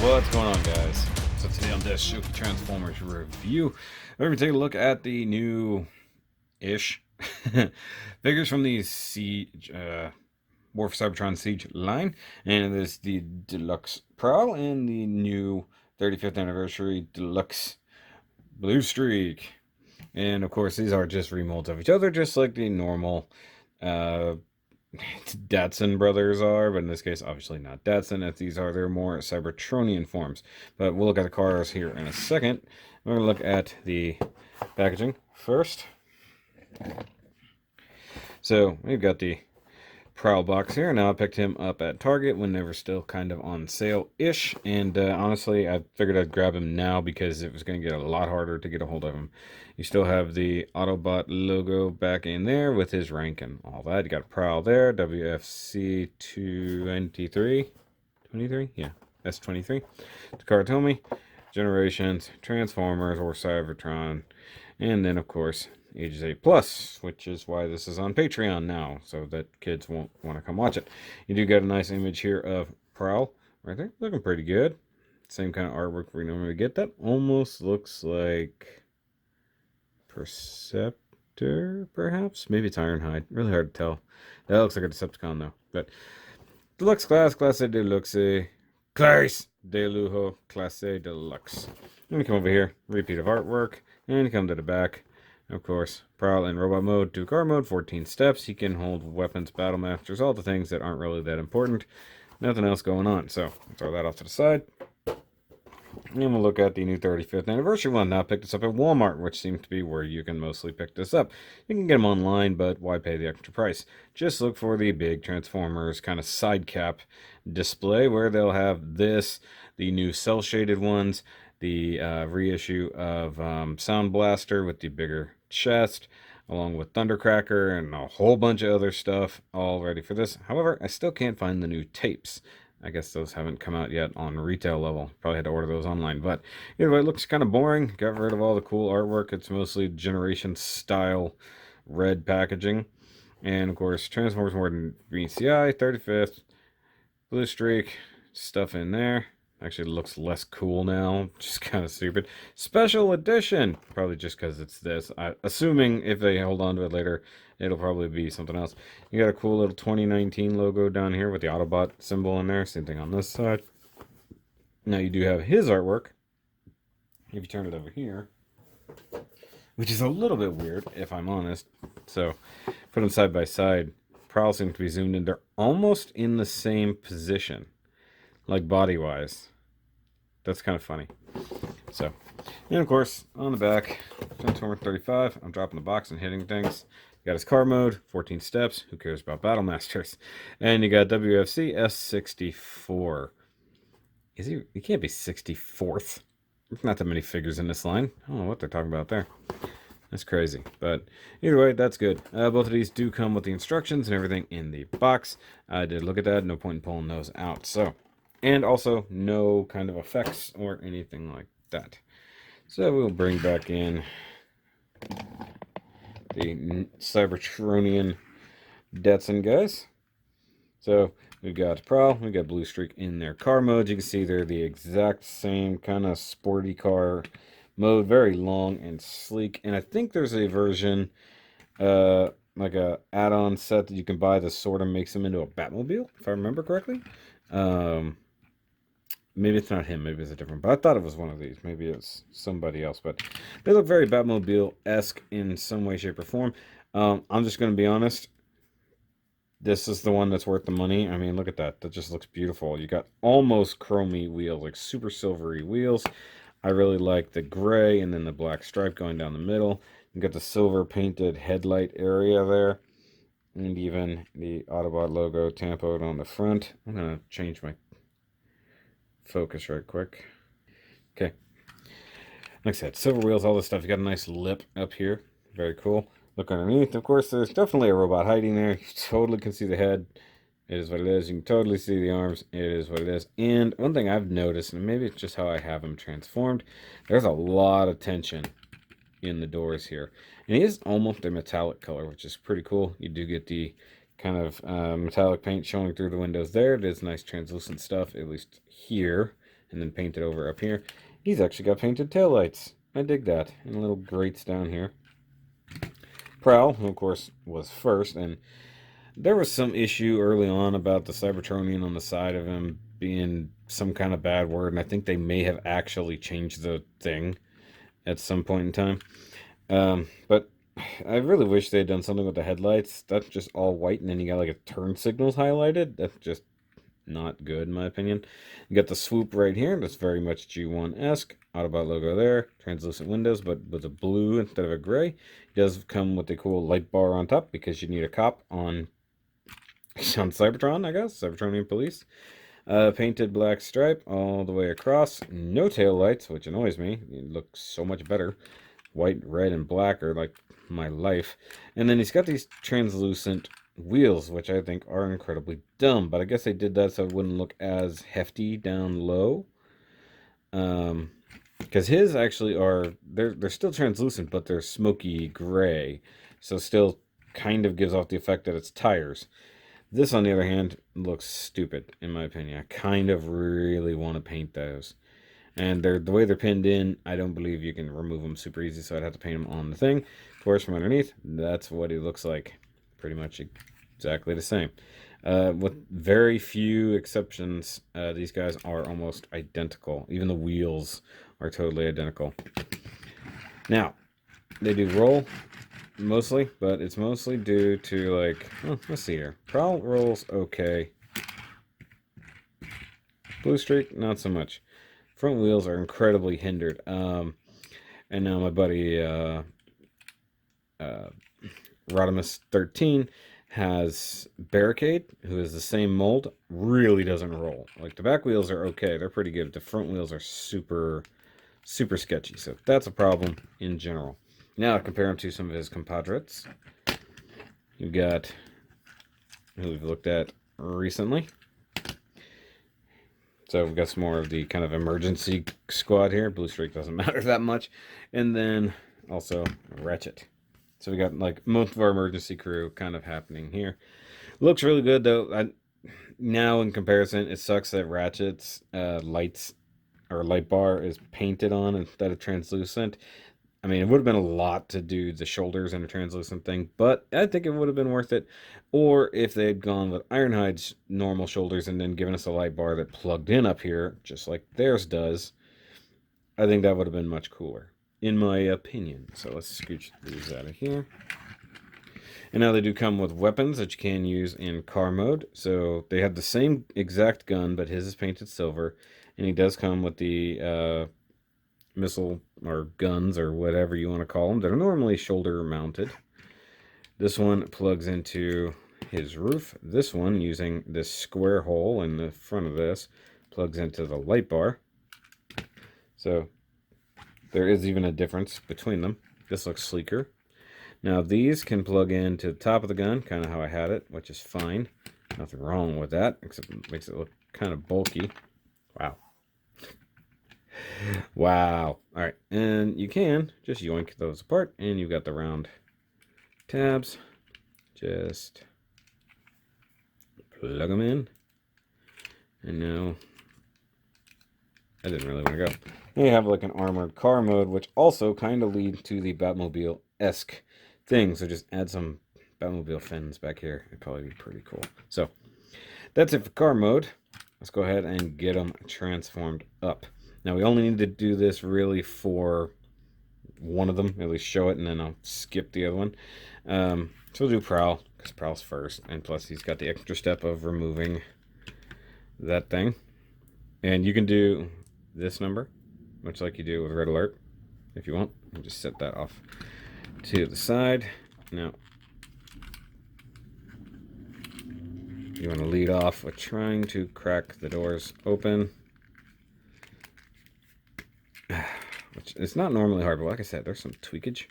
What's going on, guys? So today on this Shoky Transformers review, we're going to take a look at the new-ish figures from the Siege, War for Cybertron Siege line, and it is the Deluxe Prowl and the new 35th Anniversary Deluxe Bluestreak. And of course, these are just remolds of each other, just like the normal Datsun Brothers are, but in this case, obviously not Datsun, as these are their more Cybertronian forms. But we'll look at the cars here in a second. We're going to look at the packaging first. So we've got the Prowl box here. Now I picked him up at Target when they were still kind of on sale-ish, and honestly, I figured I'd grab him now because it was going to get a lot harder to get a hold of him. You still have the Autobot logo back in there with his rank and all that. You got a Prowl there, WFC 23, yeah, that's 23. Takara Generations, Transformers, or Cybertron, and then of course ages 8+, which is why this is on Patreon now, so that kids won't want to come watch it. You do get a nice image here of Prowl right there, looking pretty good. Same kind of artwork we normally get. That almost looks like Perceptor, perhaps? Maybe it's Ironhide. Really hard to tell. That looks like a Decepticon, though. But Deluxe Classe Deluxe, Clase de Lujo, Classe Deluxe. Then we come over here, repeat of artwork, and you come to the back. Of course, Prowl in robot mode, 2-car mode, 14 steps. He can hold weapons, battle masters, all the things that aren't really that important. Nothing else going on, so I'll throw that off to the side. And we'll look at the new 35th anniversary one. Now I picked this up at Walmart, which seems to be where you can mostly pick this up. You can get them online, but why pay the extra price? Just look for the big Transformers kind of side cap display where they'll have this, the new cel-shaded ones, the reissue of Sound Blaster with the bigger chest, along with Thundercracker and a whole bunch of other stuff all ready for this. However, I still can't find the new tapes. I guess those haven't come out yet on retail level. Probably had to order those online. But either way, it looks kind of boring. Got rid of all the cool artwork. It's mostly Generation style red packaging. And of course, Transformers more than BCI, 35th, Bluestreak, stuff in there. Actually, it looks less cool now. Just kind of stupid. Special edition. Probably just because it's this. Assuming if they hold on to it later, it'll probably be something else. You got a cool little 2019 logo down here with the Autobot symbol in there. Same thing on this side. Now you do have his artwork. If you turn it over here, which is a little bit weird, if I'm honest. So, put them side by side. Prowl seems to be zoomed in. They're almost in the same position, like body-wise. That's kind of funny. So, and of course, on the back, Transformer 35. I'm dropping the box and hitting things. You got his car mode, 14 steps. Who cares about Battle Masters? And you got WFC S64. Is he? He can't be 64th. There's not that many figures in this line. I don't know what they're talking about there. That's crazy. But either way, that's good. Both of these do come with the instructions and everything in the box. I did look at that. No point in pulling those out. So, and also no kind of effects or anything like that. So we'll bring back in the Cybertronian Datsun guys. So we've got Prowl, we've got Bluestreak in their car modes. You can see they're the exact same kind of sporty car mode, very long and sleek. And I think there's a version, like a add-on set that you can buy that sort of makes them into a Batmobile, if I remember correctly. Maybe it's not him, maybe it's a different, but I thought it was one of these. Maybe it's somebody else, but they look very Batmobile-esque in some way, shape, or form. I'm just going to be honest. This is the one that's worth the money. I mean, look at that. That just looks beautiful. You got almost chromey wheels, like super silvery wheels. I really like the gray and then the black stripe going down the middle. You got the silver painted headlight area there. And even the Autobot logo tampoed on the front. I'm going to change my focus right quick. Okay. Like I said, silver wheels, all this stuff. You got a nice lip up here. Very cool. Look underneath. Of course, there's definitely a robot hiding there. You totally can see the head. It is what it is. You can totally see the arms. It is what it is. And one thing I've noticed, and maybe it's just how I have him transformed, there's a lot of tension in the doors here. And he is almost a metallic color, which is pretty cool. You do get the kind of metallic paint showing through the windows there. It is nice translucent stuff, at least here. and then painted over up here. He's actually got painted taillights. I dig that. And little grates down here. Prowl, who of course was first, and there was some issue early on about the Cybertronian on the side of him being some kind of bad word, and I think they may have actually changed the thing at some point in time. But I really wish they had done something with the headlights. That's just all white, and then you got like a turn signals highlighted. That's just not good, in my opinion. You got the swoop right here. That's very much G1-esque. Autobot logo there. Translucent windows, but with a blue instead of a gray. It does come with a cool light bar on top because you need a cop on Cybertron, I guess. Cybertronian police. Painted black stripe all the way across. No tail lights, which annoys me. It looks so much better. White, red, and black are like my life. And then he's got these translucent wheels, which I think are incredibly dumb. But I guess they did that so it wouldn't look as hefty down low. Because his actually are, they're still translucent, but they're smoky gray. So still kind of gives off the effect that it's tires. This, on the other hand, looks stupid, in my opinion. I kind of really want to paint those. And the way they're pinned in, I don't believe you can remove them super easy, so I'd have to paint them on the thing. Of course, from underneath, that's what he looks like. Pretty much exactly the same. With very few exceptions, these guys are almost identical. Even the wheels are totally identical. Now, they do roll, mostly, but it's mostly due to, like, oh, let's see here. Prowl rolls okay. Bluestreak, not so much. Front wheels are incredibly hindered. And now my buddy Rodimus 13 has Barricade, who is the same mold, really doesn't roll. Like, the back wheels are okay, they're pretty good. The front wheels are super sketchy, so that's a problem in general. Now, compare him to some of his compadres. You've got, who we've looked at recently. So we've got some more of the kind of emergency squad here. Bluestreak doesn't matter that much. And then also Ratchet. So we got like most of our emergency crew kind of happening here. Looks really good though. Now in comparison, it sucks that Ratchet's lights or light bar is painted on instead of translucent. I mean, it would have been a lot to do the shoulders and a translucent thing, but I think it would have been worth it. Or if they had gone with Ironhide's normal shoulders and then given us a light bar that plugged in up here, just like theirs does, I think that would have been much cooler, in my opinion. So let's scooch these out of here. And now they do come with weapons that you can use in car mode. So they have the same exact gun, but his is painted silver. And he does come with the missile or guns or whatever you want to call them. They're normally shoulder mounted. This one plugs into his roof. This one, using this square hole in the front of this, plugs into the light bar. So there is even a difference between them. This looks sleeker. Now these can plug into the top of the gun, kind of how I had it, which is fine. Nothing wrong with that, except it makes it look kind of bulky. Wow. Wow. All right, and you can just yoink those apart, and you've got the round tabs. Just plug them in. And now, I didn't really want to go. And you have like an armored car mode, which also kind of leads to the Batmobile-esque thing. So just add some Batmobile fins back here. It'd probably be pretty cool. So that's it for car mode. Let's go ahead and get them transformed up. Now, we only need to do this really for one of them, at least show it, and then I'll skip the other one. So we'll do Prowl, because Prowl's first, and plus he's got the extra step of removing that thing. And you can do this number, much like you do with Red Alert, if you want. And just set that off to the side. Now, you want to lead off with trying to crack the doors open. Which it's not normally hard, but like I said, there's some tweakage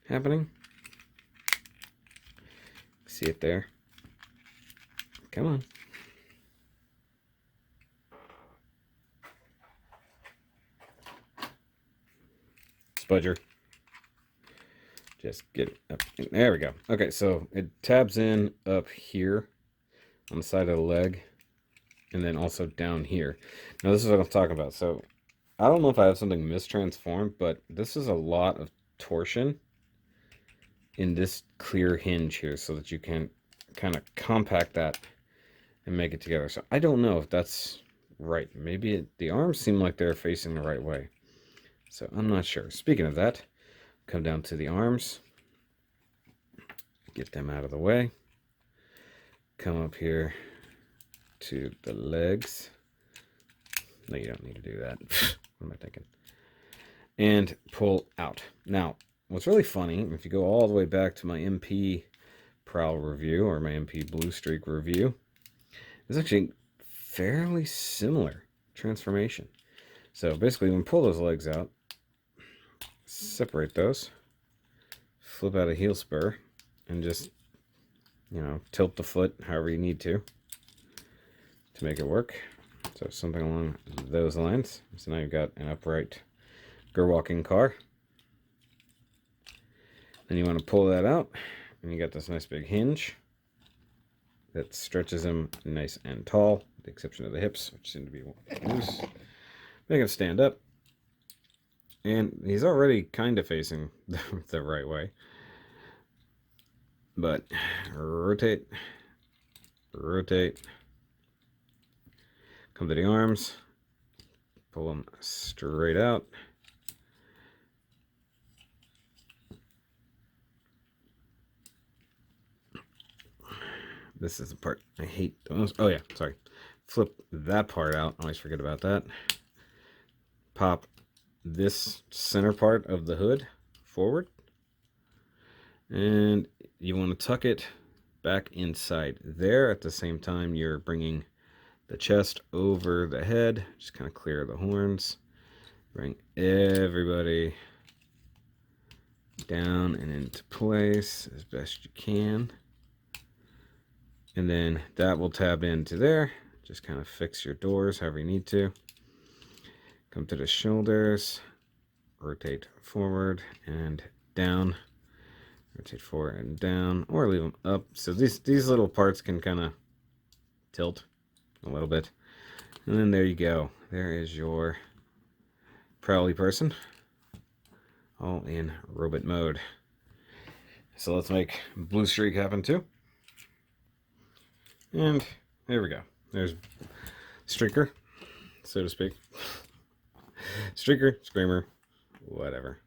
happening. See it there? Come on. Spudger. Just get it up. There we go. Okay, so it tabs in up here on the side of the leg. and then also down here. Now this is what I'm talking about. So I don't know if I have something mistransformed, but this is a lot of torsion in this clear hinge here so that you can kind of compact that and make it together. So I don't know if that's right. Maybe the arms seem like they're facing the right way. So I'm not sure. Speaking of that, come down to the arms. Get them out of the way. Come up here to the legs. No, you don't need to do that. What am I thinking? And pull out. Now, what's really funny, if you go all the way back to my MP Prowl review, or my MP Bluestreak review, it's actually fairly similar transformation. So basically, when we pull those legs out, separate those, flip out a heel spur, and just, you know, tilt the foot however you need to make it work. So something along those lines. So now you've got an upright walking car. Then you want to pull that out, and you got this nice big hinge that stretches him nice and tall, with the exception of the hips, which seem to be loose. Make him stand up. And he's already kind of facing the right way. But rotate, rotate. Come to the arms, pull them straight out. This is the part I hate the most. Oh yeah, sorry. Flip that part out. I always forget about that. Pop this center part of the hood forward. And you want to tuck it back inside there. At the same time, you're bringing the chest over the head. Just kind of clear the horns. Bring everybody down and into place as best you can. And then that will tab into there. Just kind of fix your doors however you need to. Come to the shoulders. Rotate forward and down. Rotate forward and down. Or leave them up. So these little parts can kind of tilt a little bit. And then there you go. There is your Prowly person. All in robot mode. So let's make Bluestreak happen too. And there we go. There's Streaker, so to speak. Streaker, Screamer, whatever.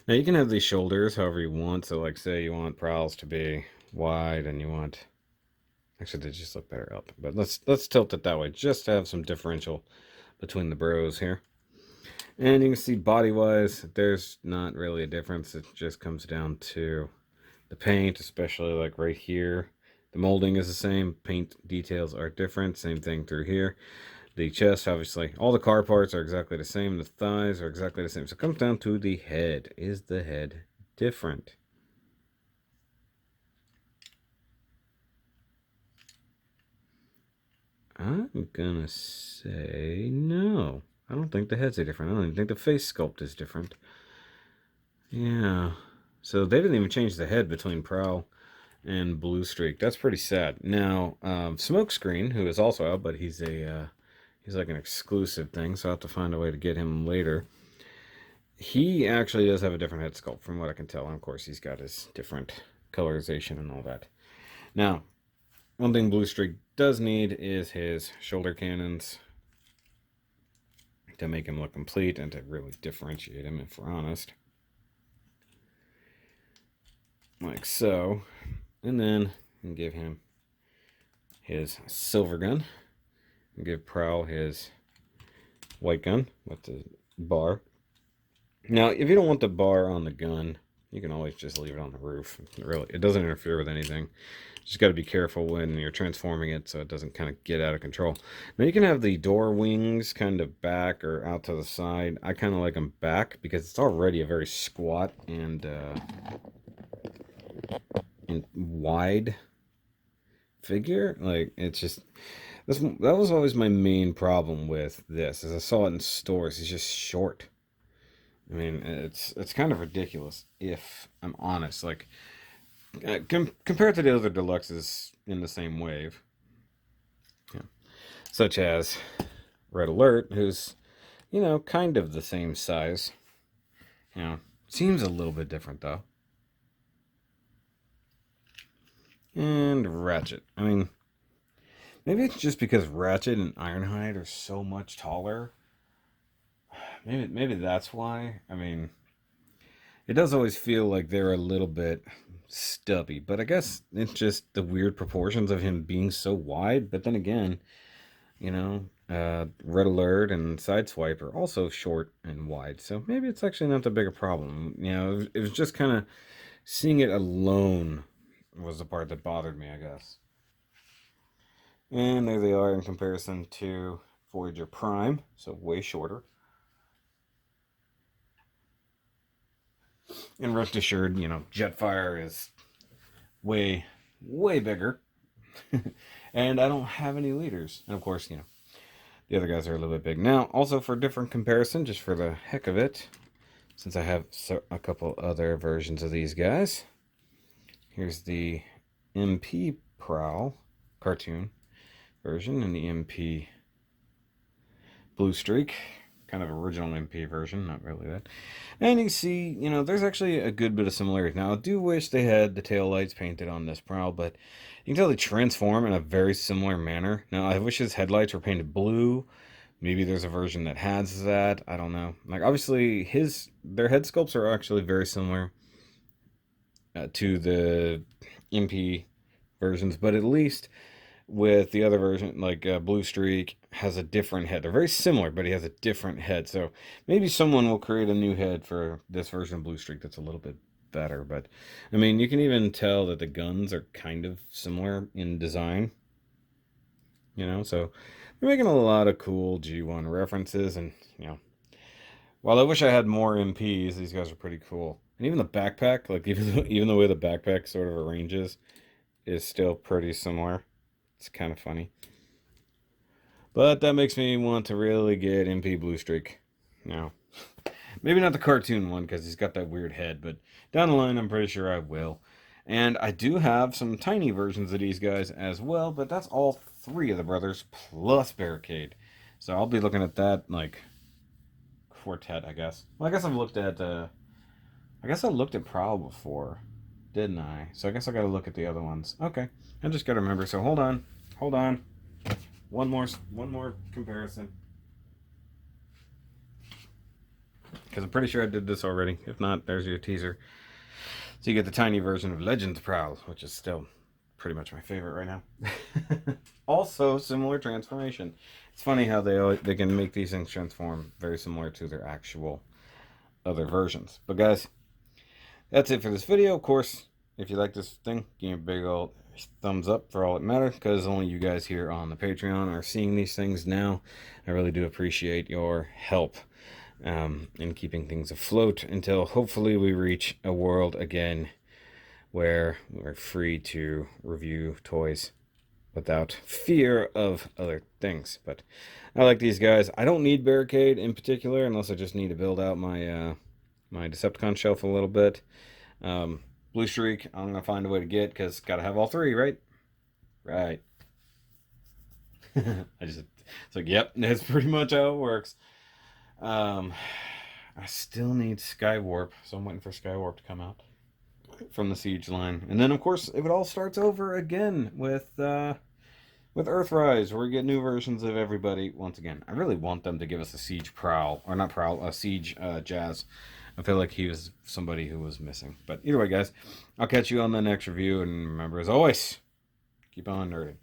Now you can have these shoulders however you want. So like say you want Prowls to be wide and you want... Actually, they just look better up. But let's tilt it that way just to have some differential between the bros here. And you can see body-wise, there's not really a difference. It just comes down to the paint, especially like right here. The molding is the same. Paint details are different. Same thing through here. The chest, obviously, all the car parts are exactly the same. The thighs are exactly the same. So it comes down to the head. Is the head different? I'm gonna say no. I don't think the heads are different. I don't even think the face sculpt is different. Yeah. So they didn't even change the head between Prowl and Bluestreak. That's pretty sad. Now, Smokescreen, who is also out, but he's like an exclusive thing, so I'll have to find a way to get him later. He actually does have a different head sculpt from what I can tell. And of course, he's got his different colorization and all that. Now, one thing Bluestreak does need is his shoulder cannons to make him look complete and to really differentiate him, if we're honest. Like so. And then you can give him his silver gun. And give Prowl his white gun with the bar. Now, if you don't want the bar on the gun, you can always just leave it on the roof. It doesn't interfere with anything. Just got to be careful when you're transforming it so it doesn't kind of get out of control. Now you can have the door wings kind of back or out to the side. I kind of like them back because it's already a very squat and wide figure. Like, it's just... That was always my main problem with this. As I saw it in stores, it's just short. I mean, it's kind of ridiculous, if I'm honest. Like, compared to the other deluxes in the same wave. Yeah. such as Red Alert, who's, you know, kind of the same size. You know, seems a little bit different though. And Ratchet. I mean, maybe it's just because Ratchet and Ironhide are so much taller. Maybe that's why. I mean, it does always feel like they're a little bit stubby, but I guess it's just the weird proportions of him being so wide. But then again, you know, Red Alert and Sideswipe are also short and wide, so maybe it's actually not that big a problem. You know, it was just kind of seeing it alone was the part that bothered me, I guess. And there they are in comparison to Voyager Prime, so way shorter. And rest assured, you know, Jetfire is way, way bigger. And I don't have any leaders. And of course, you know, the other guys are a little bit big. Now, also for different comparison, just for the heck of it, since I have a couple other versions of these guys, here's the MP Prowl cartoon version and the MP Bluestreak, kind of original MP version, not really that. And you see, you know, there's actually a good bit of similarity. Now, I do wish they had the tail lights painted on this Prowl, but you can tell they transform in a very similar manner. Now, I wish his headlights were painted blue. Maybe there's a version that has that. I don't know. Like, obviously, their head sculpts are actually very similar to the MP versions, but at least with the other version, like Bluestreak, has a different head. They're very similar, but he has a different head. So maybe someone will create a new head for this version of Bluestreak that's a little bit better. But, I mean, you can even tell that the guns are kind of similar in design. You know, so they're making a lot of cool G1 references. And, you know, while I wish I had more MPs, these guys are pretty cool. And even the backpack, like even the way the backpack sort of arranges is still pretty similar. It's kind of funny. But that makes me want to really get MP Bluestreak now. Maybe not the cartoon one because he's got that weird head, but down the line I'm pretty sure I will. And I do have some tiny versions of these guys as well, but that's all three of the brothers plus Barricade. So I'll be looking at that, like, quartet, I guess. Well, I guess I've looked at, I guess I looked at Prowl before, didn't I? So I guess I gotta look at the other ones. Okay, I just gotta remember. So hold on. One more comparison. Because I'm pretty sure I did this already. If not, there's your teaser. So you get the tiny version of Legends Prowl, which is still pretty much my favorite right now. Also, similar transformation. It's funny how they can make these things transform very similar to their actual other versions. But guys, that's it for this video. Of course, if you like this thing, give me a big old thumbs up for all it matters, because only you guys here on the Patreon are seeing these things now. I really do appreciate your help in keeping things afloat until hopefully we reach a world again where we're free to review toys without fear of other things. But I like these guys. I don't need Barricade in particular unless I just need to build out my my Decepticon shelf a little bit. Bluestreak, I'm gonna find a way to get because gotta have all three, right? Right. It's like, yep, that's pretty much how it works. I still need Skywarp, so I'm waiting for Skywarp to come out from the Seige line, and then of course it all starts over again with Earthrise, where we get new versions of everybody once again. I really want them to give us a Seige Prowl, or not Prowl, a Seige Jazz. I feel like he was somebody who was missing. But either way, guys, I'll catch you on the next review, and remember, as always, keep on nerding.